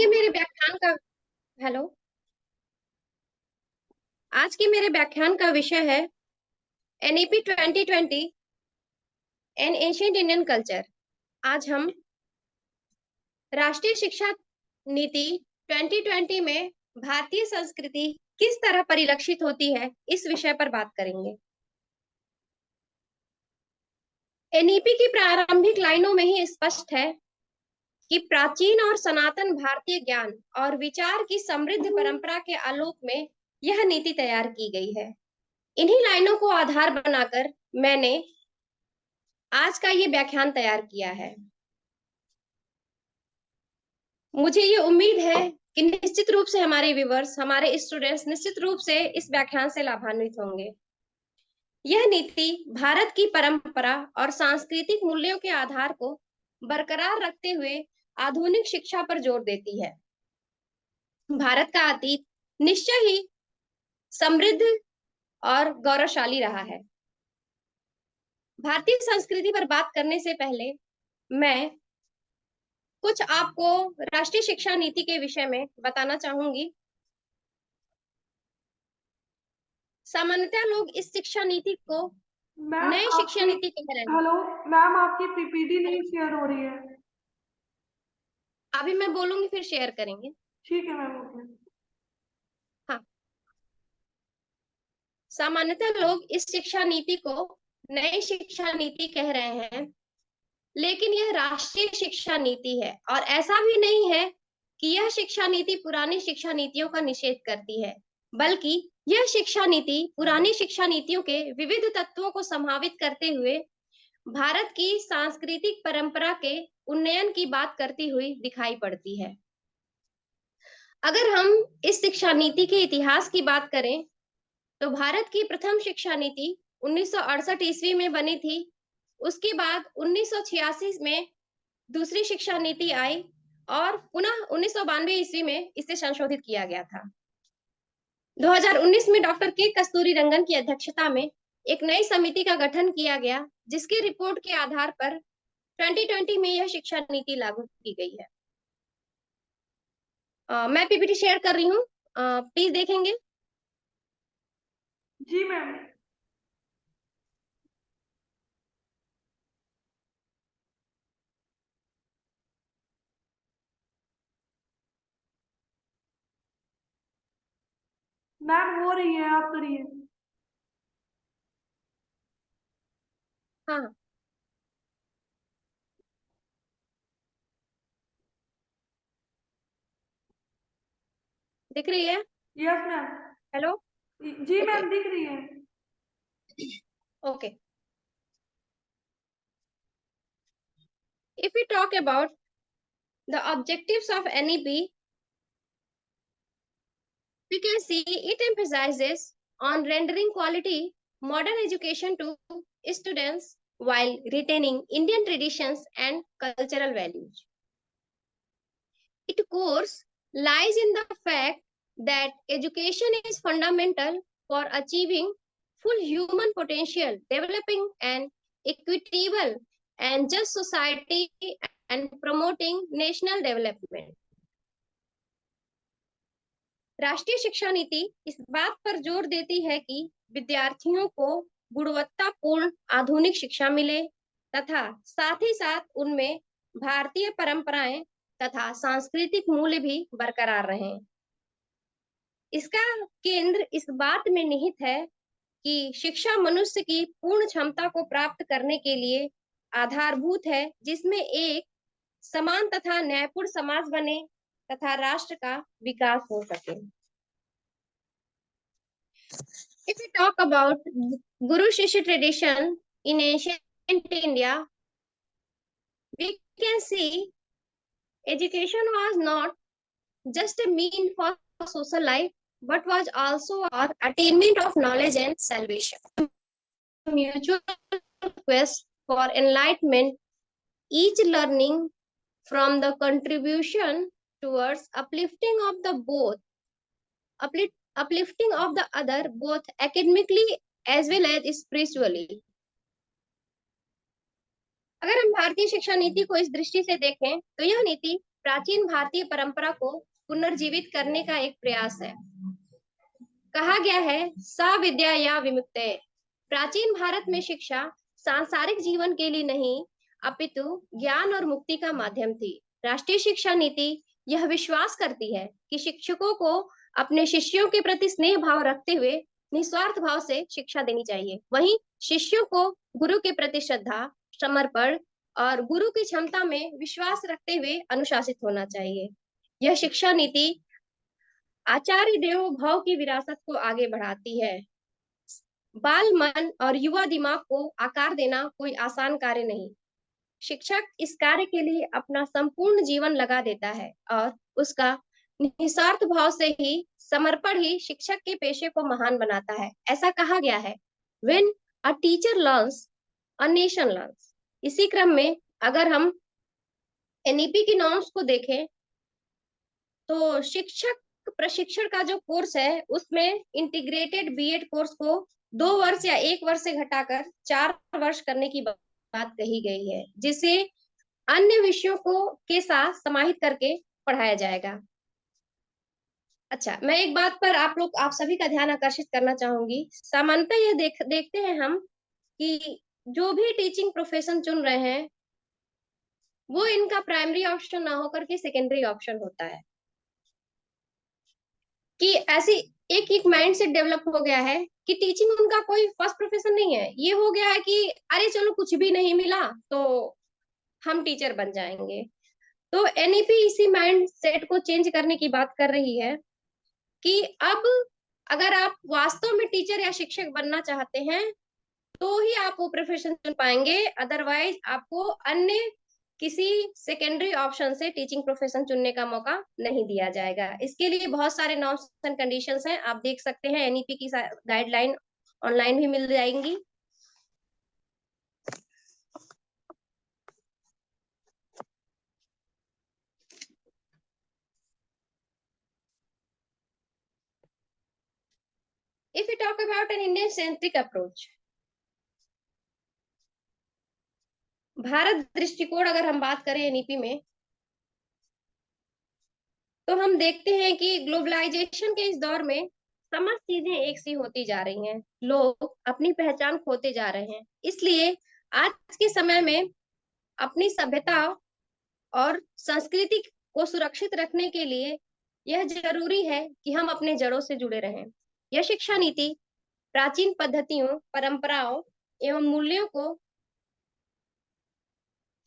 के मेरे व्याख्यान का हेलो आज के मेरे व्याख्यान का विषय है NEP 2020 N ancient Indian culture. आज हम राष्ट्रीय शिक्षा नीति 2020 में भारतीय संस्कृति किस तरह परिलक्षित होती है इस विषय पर बात करेंगे। एनईपी की प्रारंभिक लाइनों में ही स्पष्ट है कि प्राचीन और सनातन भारतीय ज्ञान और विचार की समृद्ध परंपरा के आलोक में यह नीति तैयार की गई है। इन्हीं लाइनों को आधार बनाकर मैंने आज का ये व्याख्यान तैयार किया है। मुझे ये उम्मीद है कि निश्चित रूप से हमारे व्यूअर्स, हमारे स्टूडेंट्स निश्चित रूप से इस व्याख्यान से लाभान्वित होंगे। यह नीति भारत की परंपरा और सांस्कृतिक मूल्यों के आधार को बरकरार रखते हुए आधुनिक शिक्षा पर जोर देती है। भारत का अतीत निश्चय ही समृद्ध और गौरवशाली रहा है। भारतीय संस्कृति पर बात करने से पहले मैं कुछ आपको राष्ट्रीय शिक्षा नीति के विषय में बताना चाहूंगी। सामान्यतः लोग इस शिक्षा नीति को मैम नई शिक्षा आपकी नीति कह रहे हैं। हेलो मैम, आपकी पीपीटी नहीं शेयर हो रही है। अभी मैं बोलूंगी फिर शेयर करेंगे। ठीक है मैम, ओके। हाँ, सामान्यतः लोग इस शिक्षा नीति को नई शिक्षा नीति कह रहे हैं, लेकिन यह राष्ट्रीय शिक्षा नीति है और ऐसा भी नहीं है कि यह शिक्षा नीति पुरानी शिक्षा नीतियों का निषेध करती है, बल्कि यह शिक्षा नीति पुरानी शिक्षा नीतियों के विविध तत्वों को समावित करते हुए भारत की सांस्कृतिक परंपरा के उन्नयन की बात करती हुई दिखाई पड़ती है। अगर हम इस शिक्षा नीति के इतिहास की बात करें तो भारत की प्रथम शिक्षा नीति 1968 ईस्वी में बनी थी। उसके बाद 1986 में दूसरी शिक्षा नीति आई और पुनः 1992 ईस्वी में इसे संशोधित किया गया था। 2019 में डॉक्टर के कस्तूरी रंगन की अध्यक्षता में एक नई समिति का गठन किया गया, जिसकी रिपोर्ट के आधार पर 2020 में यह शिक्षा नीति लागू की गई है। मैं पीपीटी शेयर कर रही हूँ, प्लीज देखेंगे। जी मैम। मैम हो रही है, आप करिए। हाँ, दिख रही है? Yes ma'am. हेलो। जी ओके मैम, दिख रही है। Okay. If we talk about the objectives of NEP, we can see it emphasizes on rendering quality modern education to students while retaining Indian traditions and cultural values. Its course lies in the fact that education is fundamental for achieving full human potential, developing an equitable and just society, and promoting national development. राष्ट्रीय शिक्षा नीति इस बात पर जोर देती है कि विद्यार्थियों को गुणवत्तापूर्ण आधुनिक शिक्षा मिले तथा साथ ही साथ उनमें भारतीय परंपराएं तथा सांस्कृतिक मूल्य भी बरकरार रहें। इसका केंद्र इस बात में निहित है कि शिक्षा मनुष्य की पूर्ण क्षमता को प्राप्त करने के लिए आधारभूत है, जिसमें एक समान तथा न्यायपूर्ण समाज बने तथा राष्ट्र का विकास हो सके। If we talk about Guru Shishya tradition in ancient India, we can see education was not just a mean for social life, but was also our attainment of knowledge and salvation. Mutual quest for enlightenment, each learning from the contribution towards uplifting of the both, uplifting of the other, both academically as well as spiritually. अगर हम भारतीय शिक्षा नीति को इस दृष्टि से देखें तो यह नीति प्राचीन भारतीय परंपरा को पुनर्जीवित करने का एक प्रयास है। कहा गया है सा विद्या या विमुक्ते। प्राचीन भारत में शिक्षा सांसारिक जीवन के लिए नहीं अपितु ज्ञान और मुक्ति का माध्यम थी। राष्ट्रीय शिक्षा नीति यह विश्वास करती है कि शिक्षकों को अपने शिष्यों के प्रति स्नेह भाव रखते हुए निस्वार्थ भाव से शिक्षा देनी चाहिए। वहीं शिष्यों को गुरु के प्रति श्रद्धा, समर्पण और गुरु की क्षमता में विश्वास रखते हुए अनुशासित होना चाहिए। यह शिक्षा नीति आचार्य देवो भव की विरासत को आगे बढ़ाती है। बाल मन और युवा दिमाग को आकार देना कोई आसान कार्य नहीं। शिक्षक इस कार्य के लिए अपना संपूर्ण जीवन लगा देता है और उसका निस्वार्थ भाव से ही समर्पण ही शिक्षक के पेशे को महान बनाता है। ऐसा कहा गया है, when a teacher learns, a nation learns। इसी क्रम में अगर हम एनईपी की नॉर्म्स को देखें तो शिक्षक प्रशिक्षण का जो कोर्स है उसमें इंटीग्रेटेड बीएड कोर्स को 2 वर्ष या 1 वर्ष से घटाकर 4 वर्ष करने की बात कही गई है, जिसे अन्य विषयों को के साथ समाहित करके पढ़ाया जाएगा। अच्छा, मैं एक बात पर आप सभी का ध्यान आकर्षित करना चाहूंगी। सामान्यतः ये देखते हैं हम कि जो भी टीचिंग प्रोफेशन चुन रहे हैं वो इनका प्राइमरी ऑप्शन ना होकर के सेकेंडरी ऑप्शन होता है, कि ऐसी एक माइंड सेट डेवलप हो गया है कि टीचिंग उनका कोई फर्स्ट प्रोफेशन नहीं है। ये हो गया है कि अरे चलो कुछ भी नहीं मिला तो हम टीचर बन जाएंगे। तो एनईपी इसी माइंड सेट को चेंज करने की बात कर रही है कि अब अगर आप वास्तव में टीचर या शिक्षक बनना चाहते हैं तो ही आप वो प्रोफेशन चुन पाएंगे, अदरवाइज आपको अन्य किसी सेकेंडरी ऑप्शन से टीचिंग प्रोफेशन चुनने का मौका नहीं दिया जाएगा। इसके लिए बहुत सारे नॉर्म्स एंड कंडीशंस हैं, आप देख सकते हैं। एनईपी की गाइडलाइन ऑनलाइन भी मिल जाएंगी। If we talk about an Indian centric approach, Bharat दृष्टिकोण अगर हम बात करें एनईपी में तो हम देखते हैं कि ग्लोबलाइजेशन के इस दौर में समस्त चीजें एक सी होती जा रही हैं, लोग अपनी पहचान खोते जा रहे हैं। इसलिए आज के समय में अपनी सभ्यता और संस्कृति को सुरक्षित रखने के लिए यह जरूरी है कि हम अपने जड़ों से जुड़े रहें। यह शिक्षा नीति प्राचीन पद्धतियों, परंपराओं एवं मूल्यों को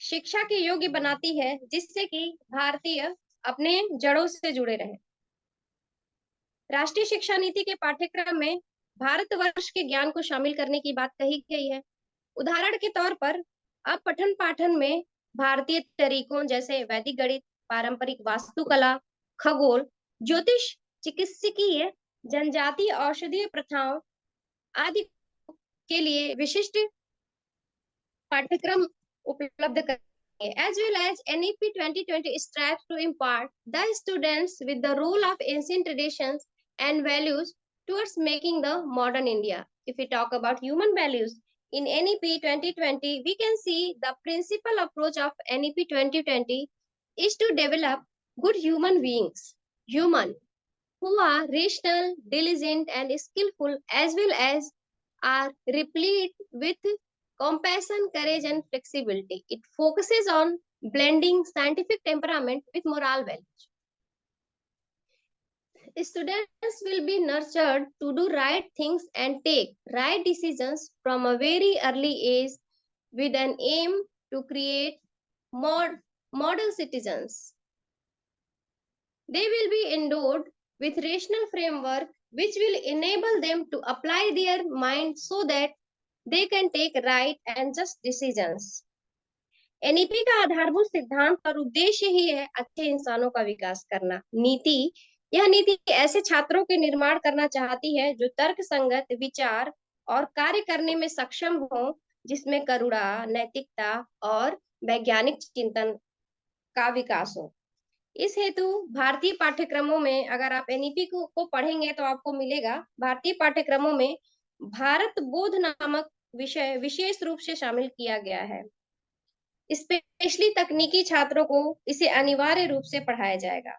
शिक्षा के योग्य बनाती है, जिससे कि भारतीय अपने जड़ों से जुड़े रहें। राष्ट्रीय शिक्षा नीति के पाठ्यक्रम में भारतवर्ष के ज्ञान को शामिल करने की बात कही गई है। उदाहरण के तौर पर अब पठन पाठन में भारतीय तरीकों जैसे वैदिक गणित, पारंपरिक वास्तुकला, खगोल, ज्योतिष, चिकित्सकीय, जनजातीय औषधीय प्रथाओं आदि के लिए विशिष्ट पाठ्यक्रम उपलब्ध करेंगे। As well as NEP 2020 strives to impart the students with the role of ancient traditions and values towards making the modern India. If we talk about human values, in NEP 2020, we can see the principal approach of NEP 2020 is to develop good human beings, human who are rational, diligent, and skillful, as well as are replete with compassion, courage, and flexibility. It focuses on blending scientific temperament with moral values. Students will be nurtured to do right things and take right decisions from a very early age with an aim to create model citizens. They will be endowed with rational framework which will enable them to apply their mind so that they can take right and just decisions. NEP का आधारभूत सिद्धांत और उद्देश्य ही है अच्छे इंसानों का विकास करना। यह नीति ऐसे छात्रों के निर्माण करना चाहती है जो तर्क संगत विचार और कार्य करने में सक्षम हो, जिसमें करुणा, नैतिकता और वैज्ञानिक चिंतन का विकास हो। इस हेतु भारतीय पाठ्यक्रमों में अगर आप एनईपी को पढ़ेंगे तो आपको मिलेगा भारतीय पाठ्यक्रमों में भारत बोध नामक विषय विशेष रूप से शामिल किया गया है। स्पेशली तकनीकी छात्रों को इसे अनिवार्य रूप से पढ़ाया जाएगा।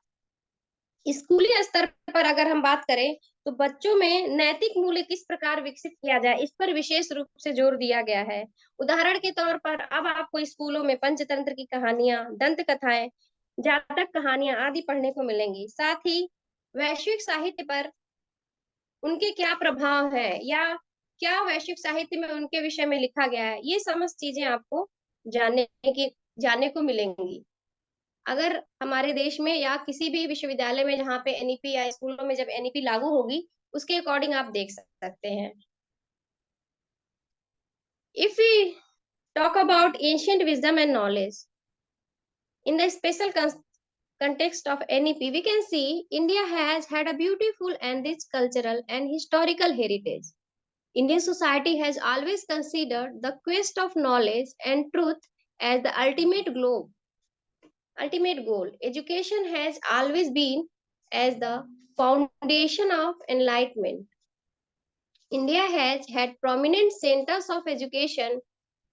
स्कूली स्तर पर अगर हम बात करें तो बच्चों में नैतिक मूल्य किस प्रकार विकसित किया जाए, इस पर विशेष रूप से जोर दिया गया है। उदाहरण के तौर पर अब आपको स्कूलों में पंचतंत्र की कहानियां, दंत कथाएं, जातक कहानियां आदि पढ़ने को मिलेंगी। साथ ही वैश्विक साहित्य पर उनके क्या प्रभाव है या क्या वैश्विक साहित्य में उनके विषय में लिखा गया है, ये समस्त चीजें आपको जानने को मिलेंगी। अगर हमारे देश में या किसी भी विश्वविद्यालय में जहाँ पे एनईपी या स्कूलों में जब एनईपी लागू होगी, उसके अकॉर्डिंग आप देख सकते हैं। If we talk about ancient wisdom and knowledge in the special context of NEP, we can see India has had a beautiful and rich cultural and historical heritage. Indian society has always considered the quest of knowledge and truth as the ultimate goal. Education has always been as the foundation of enlightenment. India has had prominent centers of education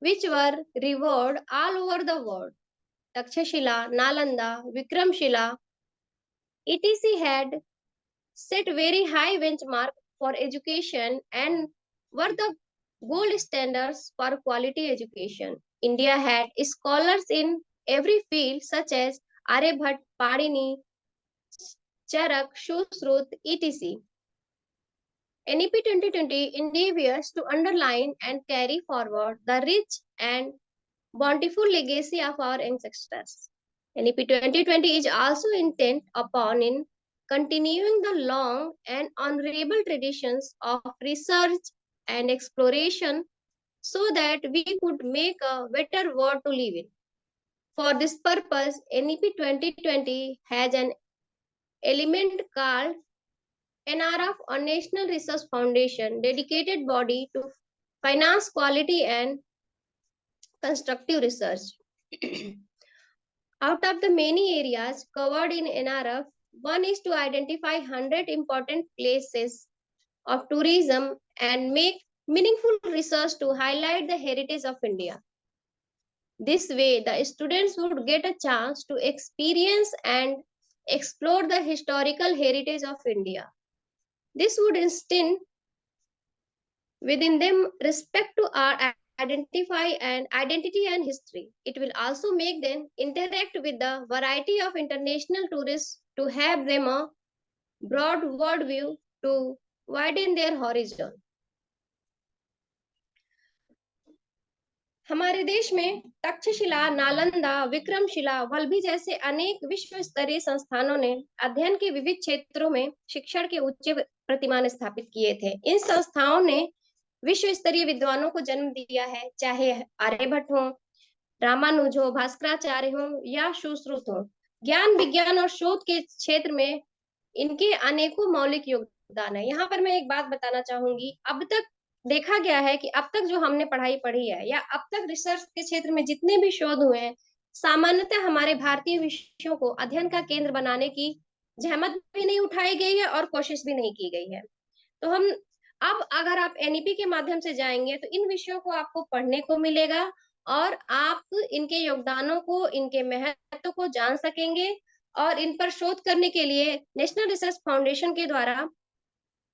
which were revered all over the world. Takshashila, Nalanda, Vikramshila, etc. had set very high benchmark for education and were the gold standards for quality education. India had scholars in every field such as Aryabhat, Padini, Charak, Shushrut, etc. NEP 2020 endeavors to underline and carry forward the rich and bountiful legacy of our ancestors. NEP 2020 is also intent upon in continuing the long and honorable traditions of research and exploration so that we could make a better world to live in. For this purpose, NEP 2020 has an element called NRF, or National Research Foundation, dedicated body to finance quality and constructive research. Out of the many areas covered in NRF, one is to identify 100 important places of tourism and make meaningful research to highlight the heritage of India. This way, the students would get a chance to experience and explore the historical heritage of India. This would instill within them respect to our identity and history. It will also make them interact with the variety of international tourists to have them a broad worldview to widen their horizon. हमारे देश में तक्षशिला, नालंदा, विक्रमशिला, वल्लभी जैसे अनेक विश्व स्तरीय संस्थानों ने अध्ययन के विविध क्षेत्रों में शिक्षण के उच्च प्रतिमान स्थापित किए थे। इन संस्थाओं ने विश्व स्तरीय विद्वानों को जन्म दिया है, चाहे आर्यभट्ट हो, रामानुज हो, भास्कराचार्य हो या सुश्रुत हो। ज्ञान, विज्ञान और शोध के क्षेत्र में इनके अनेकों मौलिक योगदान है। यहाँ पर मैं एक बात बताना चाहूंगी, अब तक देखा गया है कि अब तक जो हमने पढ़ाई पढ़ी है या अब तक रिसर्च के क्षेत्र में जितने भी शोध हुए हैं, सामान्यतः हमारे भारतीय विषयों को अध्ययन का केंद्र बनाने की जहमत भी नहीं उठाई गई है और कोशिश भी नहीं की गई है। तो हम अब अगर आप एनईपी के माध्यम से जाएंगे तो इन विषयों को आपको पढ़ने को मिलेगा और आप इनके योगदानों को, इनके महत्व को जान सकेंगे और इन पर शोध करने के लिए नेशनल रिसर्च फाउंडेशन के द्वारा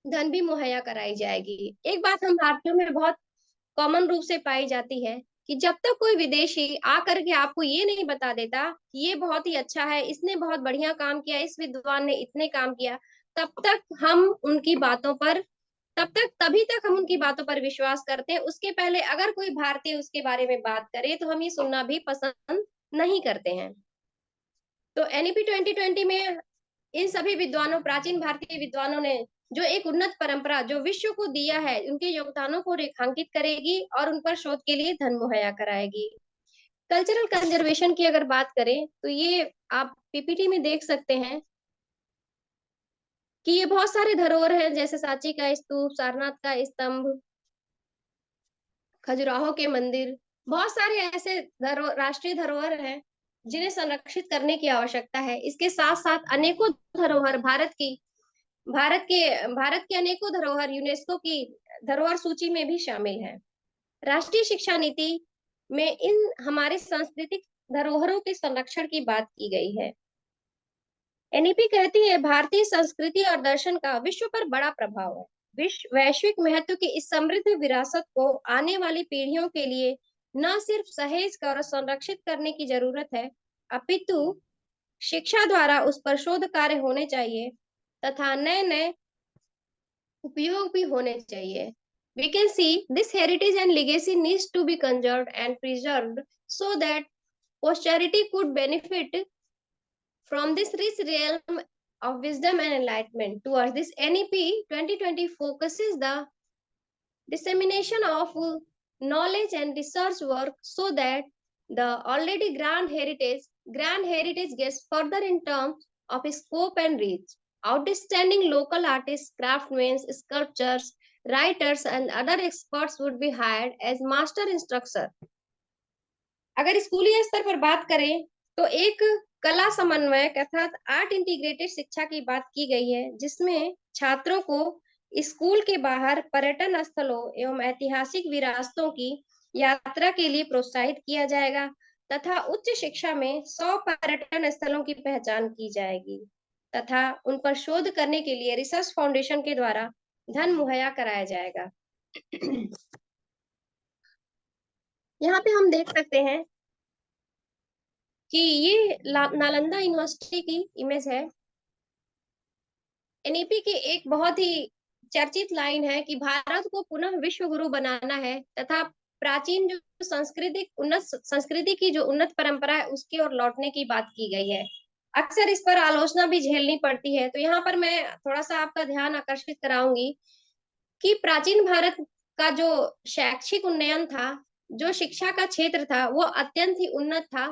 धन भी मुहैया कराई जाएगी। एक बात हम भारतीयों में बहुत कॉमन रूप से पाई जाती है कि जब तक कोई विदेशी आकर के आपको ये नहीं बता देता कि ये बहुत ही अच्छा है, इसने बहुत बढ़िया काम किया, इस विद्वान ने इतने काम किया, तभी तक हम उनकी बातों पर विश्वास करते हैं। उसके पहले अगर कोई भारतीय उसके बारे में बात करे तो हम ये सुनना भी पसंद नहीं करते हैं। तो एनईपी 2020 में इन सभी विद्वानों, प्राचीन भारतीय विद्वानों ने जो एक उन्नत परंपरा जो विश्व को दिया है, उनके योगदानों को रेखांकित करेगी और उन पर शोध के लिए धन मुहैया कराएगी। कल्चरल कंजर्वेशन की अगर बात करें तो ये आप पीपीटी में देख सकते हैं कि ये बहुत सारे धरोहर हैं, जैसे सांची का स्तूप, सारनाथ का स्तंभ, खजुराहो के मंदिर, बहुत सारे ऐसे राष्ट्रीय धरोहर हैं जिन्हें संरक्षित करने की आवश्यकता है। इसके साथ साथ अनेकों धरोहर भारत के अनेकों धरोहर यूनेस्को की धरोहर सूची में भी शामिल है। राष्ट्रीय शिक्षा नीति में इन हमारे सांस्कृतिक धरोहरों के संरक्षण की बात की गई है। एनईपी कहती है भारतीय संस्कृति और दर्शन का विश्व पर बड़ा प्रभाव है। विश्व वैश्विक महत्व की इस समृद्ध विरासत को आने वाली पीढ़ियों के लिए न सिर्फ सहेज कर और संरक्षित करने की जरूरत है, अपितु शिक्षा द्वारा उस पर शोध कार्य होने चाहिए तथा नए नए उपयोग भी होने चाहिए। We can see this heritage and legacy needs to be conserved and preserved so that posterity could benefit from this rich realm of wisdom and enlightenment. Towards this, NEP 2020 focuses the dissemination of knowledge and research work so that the already grand heritage gets further in terms of scope and reach. Outstanding local artists, craftsmen, sculptors, writers, and other experts would be hired as master instructor. अगर स्कूली स्तर पर बात करें तो एक कला समन्वयक अर्थात आर्ट इंटीग्रेटेड शिक्षा की बात की गई है, जिसमें छात्रों को स्कूल के बाहर पर्यटन स्थलों एवं ऐतिहासिक विरासतों की यात्रा के लिए प्रोत्साहित किया जाएगा तथा उच्च शिक्षा में 100 पर्यटन स्थलों की पहचान की जाएगी तथा उन पर शोध करने के लिए रिसर्च फाउंडेशन के द्वारा धन मुहैया कराया जाएगा। यहाँ पे हम देख सकते हैं कि ये नालंदा यूनिवर्सिटी की इमेज है। एनईपी की एक बहुत ही चर्चित लाइन है कि भारत को पुनः विश्व गुरु बनाना है तथा प्राचीन जो संस्कृति की जो उन्नत परंपरा है उसकी ओर लौटने की बात की गई है। अक्सर इस पर आलोचना भी झेलनी पड़ती है, तो यहाँ पर मैं थोड़ा सा आपका ध्यान आकर्षित कराऊंगी कि प्राचीन भारत का जो शैक्षिक उन्नयन था, जो शिक्षा का क्षेत्र था, वो अत्यंत ही उन्नत था।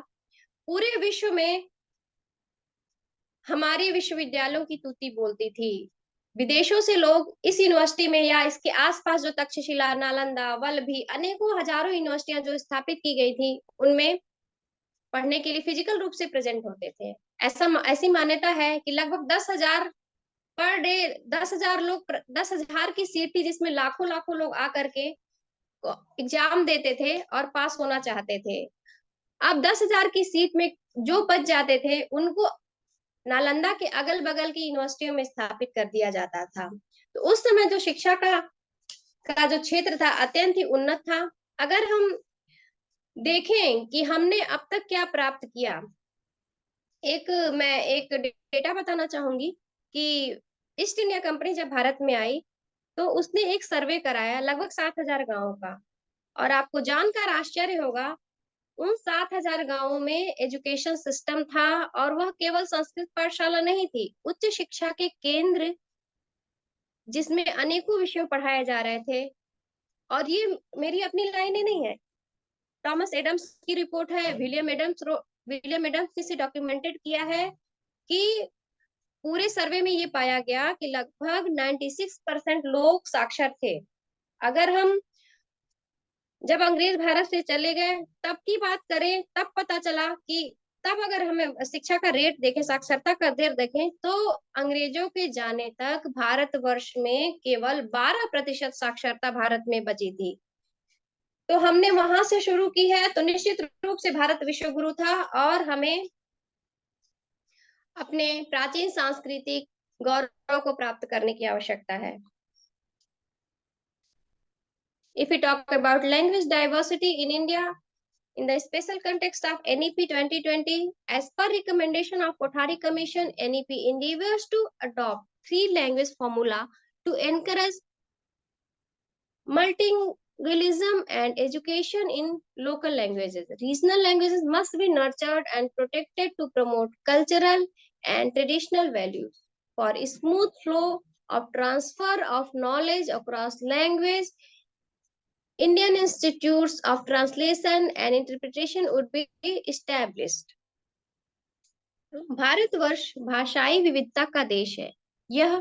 पूरे विश्व में हमारे विश्वविद्यालयों की तूती बोलती थी। विदेशों से लोग इस यूनिवर्सिटी में या इसके आसपास जो तक्षशिला, नालंदा, वल्लभी, अनेकों हजारों यूनिवर्सिटियां जो स्थापित की गई थी, उनमें पढ़ने के लिए फिजिकल रूप से प्रेजेंट होते थे। ऐसी मान्यता है कि लगभग 10,000 पर डे 10,000 लोग 10,000 की सीट थी, जिसमें लाखों लाखों लोग आकर के एग्जाम देते थे और पास होना चाहते थे। अब 10,000 की सीट में जो बच जाते थे उनको नालंदा के अगल बगल की यूनिवर्सिटियों में स्थापित कर दिया जाता था। तो उस समय जो शिक्षा का जो क्षेत्र था अत्यंत ही उन्नत था। अगर हम देखें कि हमने अब तक क्या प्राप्त किया, मैं एक डेटा बताना चाहूंगी कि ईस्ट इंडिया कंपनी जब भारत में आई तो उसने एक सर्वे कराया लगभग 7,000 गांवों का, और आपको जानकर आश्चर्य होगा उन 7,000 गांवों में एजुकेशन सिस्टम था, और वह केवल संस्कृत पाठशाला नहीं थी, उच्च शिक्षा के केंद्र जिसमें अनेकों विषय पढ़ाए जा रहे थे। और ये मेरी अपनी लाइनें नहीं है, थॉमस एडम्स की रिपोर्ट है। विलियम एडम्स ने इसे डॉक्यूमेंटेड किया है कि पूरे सर्वे में ये पाया गया कि लगभग 96% लोग साक्षर थे। अगर हम जब अंग्रेज भारत से चले गए तब की बात करें, तब पता चला कि तब अगर हमें शिक्षा का रेट देखें, साक्षरता का दर देखें, तो अंग्रेजों के जाने तक भारतवर्ष में केवल 12% साक्षरता भारत में बची थी। तो हमने वहां से शुरू की है, तो निश्चित रूप से भारत विश्व गुरु था और हमें अपने प्राचीन सांस्कृतिक गौरव को प्राप्त करने की आवश्यकता है। If we talk about language diversity in India, in the special context of NEP 2020, as per recommendation of Kothari Commission, NEP endeavors to adopt 3 language formula to encourage multilingualism and education in local languages. Regional languages must be nurtured and protected to promote cultural and traditional values. For a smooth flow of transfer of knowledge across language, Indian institutes of translation and interpretation would be established. Bharatvarsh भाषाई विविधता का देश है। यह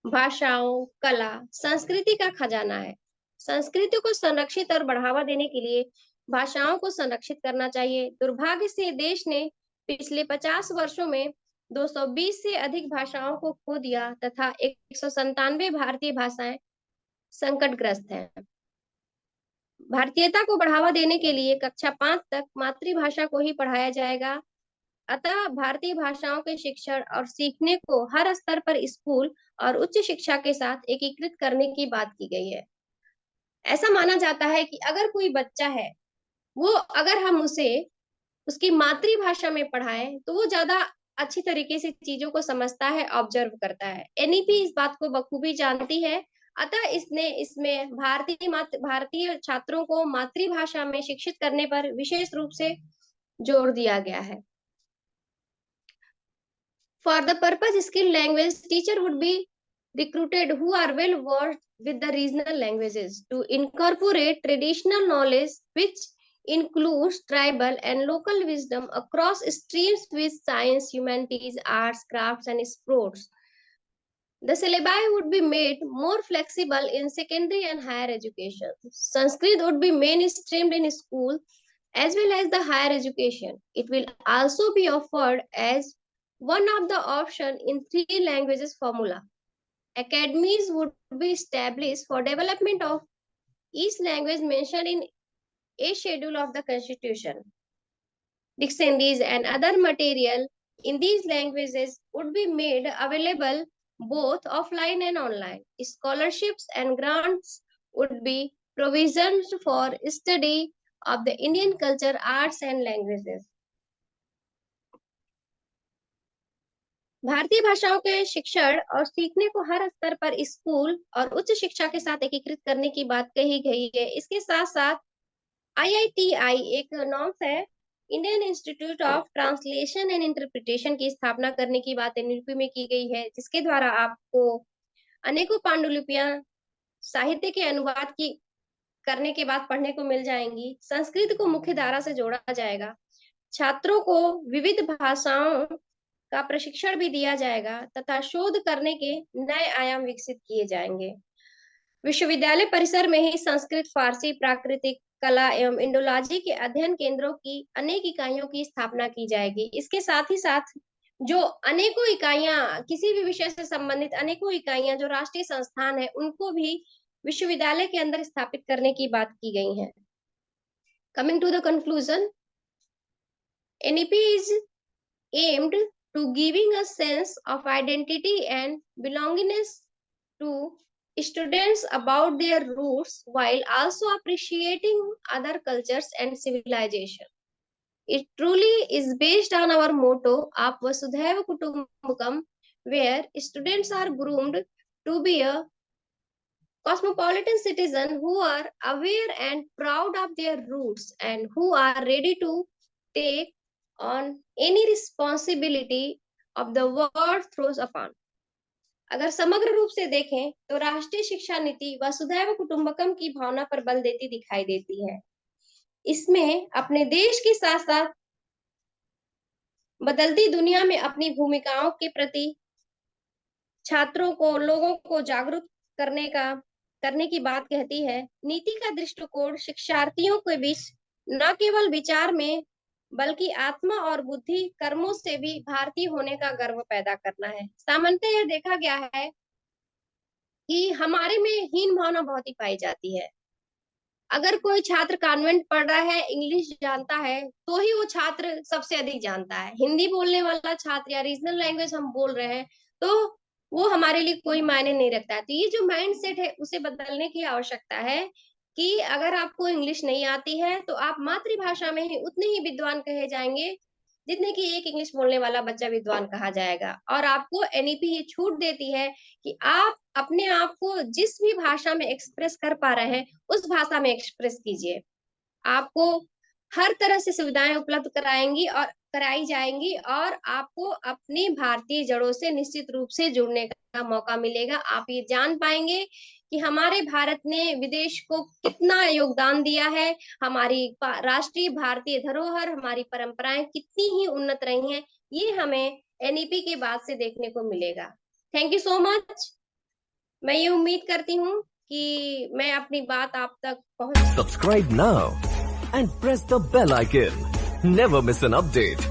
भाषाओं, कला, संस्कृति का खजाना है। संस्कृति को संरक्षित और बढ़ावा देने के लिए भाषाओं को संरक्षित करना चाहिए। दुर्भाग्य से देश ने पिछले 50 वर्षों में 220 से अधिक भाषाओं को खो दिया तथा 197 भारतीय भाषाएं संकटग्रस्त हैं। भारतीयता को बढ़ावा देने के लिए कक्षा 5 तक मातृभाषा को ही पढ़ाया जाएगा। अतः भारतीय भाषाओं के शिक्षण और सीखने को हर स्तर पर स्कूल और उच्च शिक्षा के साथ एकीकृत करने की बात की गई है। ऐसा माना जाता है कि अगर कोई बच्चा है, वो अगर हम उसे उसकी मातृभाषा में पढ़ाएं तो वो ज्यादा अच्छी तरीके से चीजों को समझता है, ऑब्जर्व करता है। एनईपी इस बात को बखूबी जानती है। अतः इसने इसमें भारतीय छात्रों को मातृभाषा में शिक्षित करने पर विशेष रूप से जोर दिया गया है। For the purpose, skilled language teacher would be recruited who are well versed with the regional languages to incorporate traditional knowledge which includes tribal and local wisdom across streams with science, humanities, arts, crafts, and sports. The syllabi would be made more flexible in secondary and higher education. Sanskrit would be mainstreamed in school as well as the higher education. It will also be offered as one of the option in 3 languages formula. Academies would be established for development of each language mentioned in a schedule of the Constitution. Dictionaries and other material in these languages would be made available both offline and online. Scholarships and grants would be provisioned for study of the Indian culture, arts and languages. भारतीय भाषाओं के शिक्षण और सीखने को हर स्तर पर school और उच्च शिक्षा के साथ एकीकृत करने की बात कही गई है। इसके साथ साथ IITI एक नॉर्म्स है, Indian institute of translation and interpretation की स्थापना करने की बात एनईपी में की गई है, जिसके द्वारा आपको अनेकों पांडुलिपियां साहित्य के अनुवाद की करने के बाद पढ़ने को मिल जाएंगी। संस्कृत को मुख्य धारा से जोड़ा जाएगा। छात्रों को विविध भाषाओं का प्रशिक्षण भी दिया जाएगा तथा शोध करने के नए आयाम विकसित किए जाएंगे। विश्वविद्यालय परिसर में ही संस्कृत, फारसी, प्राकृतिक कला एवं इंडोलॉजी के अध्ययन केंद्रों की अनेक इकाइयों की स्थापना की जाएगी। इसके साथ ही साथ जो अनेकों इकाइयां किसी भी विषय से संबंधित अनेकों इकाइयां जो राष्ट्रीय संस्थान है, उनको भी विश्वविद्यालय के अंदर स्थापित करने की बात की गई है। Coming to the conclusion, NEP is aimed to giving a sense of identity and belongingness to students about their roots while also appreciating other cultures and civilization. It truly is based on our motto of Vasudhaiva Kutumbakam, where students are groomed to be a cosmopolitan citizen who are aware and proud of their roots and who are ready to take on any responsibility of the world throws upon. अगर समग्र रूप से देखें तो राष्ट्रीय शिक्षा नीति वसुधैव कुटुंबकम की भावना पर बल देती दिखाई देती है। इसमें अपने देश के साथ साथ बदलती दुनिया में अपनी भूमिकाओं के प्रति छात्रों को, लोगों को जागरूक करने की बात कहती है। नीति का दृष्टिकोण शिक्षार्थियों के बीच न केवल विचार में बल्कि आत्मा और बुद्धि कर्मों से भी भारतीय होने का गर्व पैदा करना है। सामान्यतः यह देखा गया है कि हमारे में हीन भावना बहुत ही पाई जाती है। अगर कोई छात्र कॉन्वेंट पढ़ रहा है, इंग्लिश जानता है, तो ही वो छात्र सबसे अधिक जानता है। हिंदी बोलने वाला छात्र या रीजनल लैंग्वेज हम बोल रहे हैं तो वो हमारे लिए कोई मायने नहीं रखता है। तो ये जो माइंड सेट है उसे बदलने की आवश्यकता है कि अगर आपको इंग्लिश नहीं आती है तो आप मातृभाषा में ही उतने ही विद्वान कहे जाएंगे जितने कि एक इंग्लिश बोलने वाला बच्चा विद्वान कहा जाएगा। और आपको एनईपी ये छूट देती है कि आप अपने आप को जिस भी भाषा में एक्सप्रेस कर पा रहे हैं उस भाषा में एक्सप्रेस कीजिए। आपको हर तरह से सुविधाएं उपलब्ध कराई जाएंगी और आपको अपनी भारतीय जड़ों से निश्चित रूप से जुड़ने का मौका मिलेगा। आप ये जान पाएंगे कि हमारे भारत ने विदेश को कितना योगदान दिया है, हमारी राष्ट्रीय भारतीय धरोहर, हमारी परंपराएं कितनी ही उन्नत रही हैं। ये हमें एनईपी के बाद से देखने को मिलेगा। Thank you so much. मैं ये उम्मीद करती हूँ कि मैं अपनी बात आप तक पहुंच। Subscribe now and press the bell icon. Never miss an update.